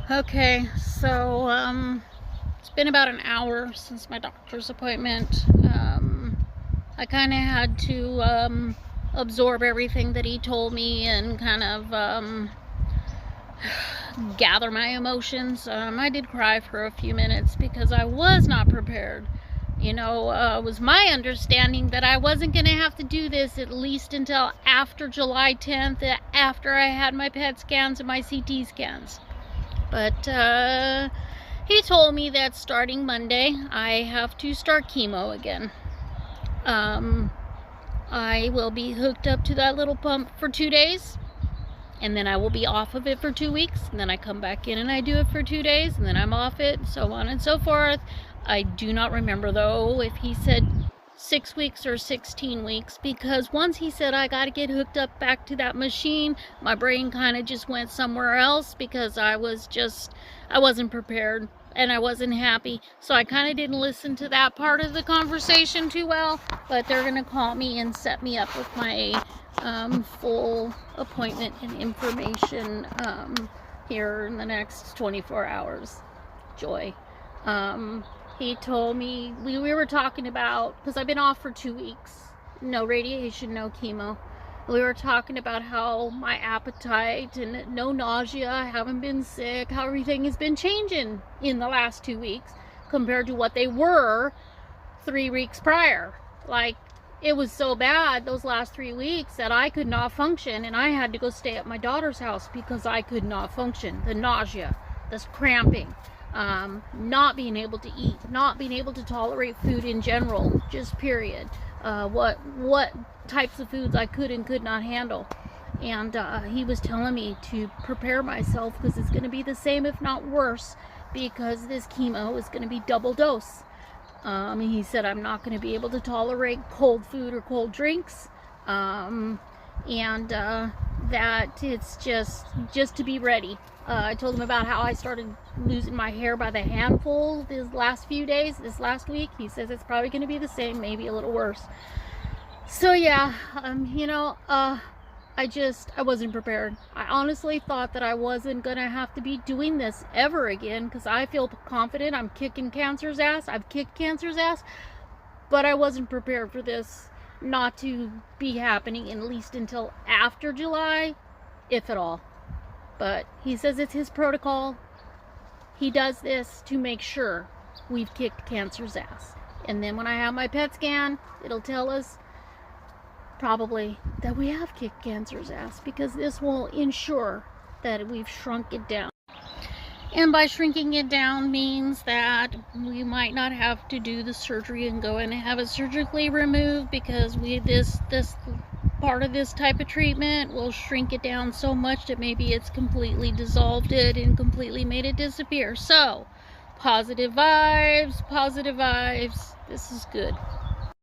Okay, so it's been about an hour since my doctor's appointment. I kind of had to absorb everything that he told me and kind of gather my emotions. I did cry for a few minutes because I was not prepared. It was my understanding that I wasn't going to have to do this at least until after July 10th, after I had my PET scans and my CT scans. But he told me that starting Monday, I have to start chemo again. I will be hooked up to that little pump for 2 days, and then I will be off of it for 2 weeks, and then I come back in and I do it for 2 days, and then I'm off it, so on and so forth. I do not remember, though, if he said 6 weeks or 16 weeks, because once he said I got to get hooked up back to that machine, my brain kind of just went somewhere else because I wasn't prepared and I wasn't happy. So I kind of didn't listen to that part of the conversation too well, but they're going to call me and set me up with my full appointment and information here in the next 24 hours. Joy. He told me, we were talking about, because I've been off for 2 weeks, no radiation, no chemo. We were talking about how my appetite and no nausea, I haven't been sick, how everything has been changing in the last 2 weeks compared to what they were 3 weeks prior. Like, it was so bad those last 3 weeks that I could not function, and I had to go stay at my daughter's house because I could not function. The nausea, the cramping, not being able to eat, not being able to tolerate food in general, just period. What types of foods I could and could not handle. And he was telling me to prepare myself because it's going to be the same, if not worse, because this chemo is going to be double dose. He said I'm not going to be able to tolerate cold food or cold drinks, and that it's just to be ready. I told him about how I started losing my hair by the handful this last week. He says it's probably going to be the same, maybe a little worse. So yeah, I wasn't prepared. I honestly thought that I wasn't gonna have to be doing this ever again because I feel confident I'm kicking cancer's ass. I've kicked cancer's ass, but I wasn't prepared for this not to be happening at least until after July, if at all. But he says it's his protocol. He does this to make sure we've kicked cancer's ass. And then when I have my PET scan, it'll tell us probably that we have kicked cancer's ass, because this will ensure that we've shrunk it down. And by shrinking it down means that we might not have to do the surgery and go in and have it surgically removed, because this part of this type of treatment will shrink it down so much that maybe it's completely dissolved it and completely made it disappear. So positive vibes, this is good.